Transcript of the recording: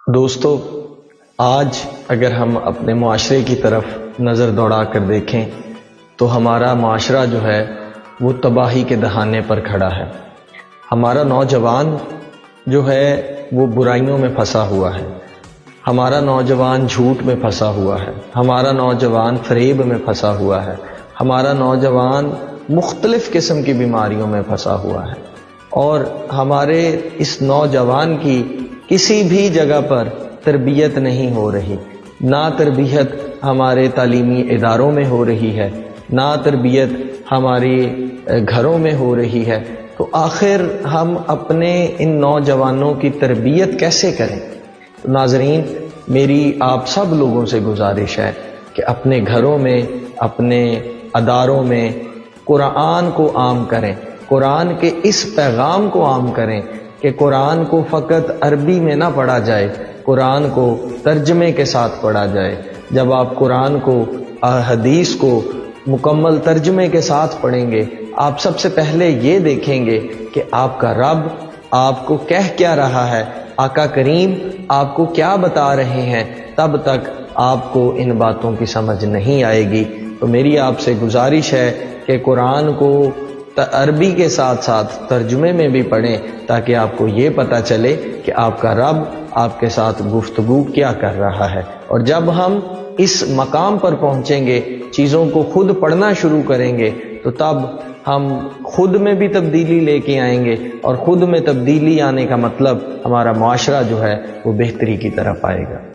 دوستو، آج اگر ہم اپنے معاشرے کی طرف نظر دوڑا کر دیکھیں تو ہمارا معاشرہ جو ہے وہ تباہی کے دہانے پر کھڑا ہے۔ ہمارا نوجوان جو ہے وہ برائیوں میں پھنسا ہوا ہے، ہمارا نوجوان جھوٹ میں پھنسا ہوا ہے، ہمارا نوجوان فریب میں پھنسا ہوا ہے، ہمارا نوجوان مختلف قسم کی بیماریوں میں پھنسا ہوا ہے، اور ہمارے اس نوجوان کی کسی بھی جگہ پر تربیت نہیں ہو رہی، نہ تربیت ہمارے تعلیمی اداروں میں ہو رہی ہے، نہ تربیت ہماری گھروں میں ہو رہی ہے۔ تو آخر ہم اپنے ان نوجوانوں کی تربیت کیسے کریں؟ تو ناظرین، میری آپ سب لوگوں سے گزارش ہے کہ اپنے گھروں میں، اپنے اداروں میں قرآن کو عام کریں، قرآن کے اس پیغام کو عام کریں کہ قرآن کو فقط عربی میں نہ پڑھا جائے، قرآن کو ترجمے کے ساتھ پڑھا جائے۔ جب آپ قرآن کو، حدیث کو مکمل ترجمے کے ساتھ پڑھیں گے، آپ سب سے پہلے یہ دیکھیں گے کہ آپ کا رب آپ کو کہہ کیا رہا ہے، آقا کریم آپ کو کیا بتا رہے ہیں۔ تب تک آپ کو ان باتوں کی سمجھ نہیں آئے گی۔ تو میری آپ سے گزارش ہے کہ قرآن کو عربی کے ساتھ ساتھ ترجمے میں بھی پڑھیں، تاکہ آپ کو یہ پتہ چلے کہ آپ کا رب آپ کے ساتھ گفتگو کیا کر رہا ہے۔ اور جب ہم اس مقام پر پہنچیں گے، چیزوں کو خود پڑھنا شروع کریں گے، تو تب ہم خود میں بھی تبدیلی لے کے آئیں گے، اور خود میں تبدیلی آنے کا مطلب ہمارا معاشرہ جو ہے وہ بہتری کی طرف آئے گا۔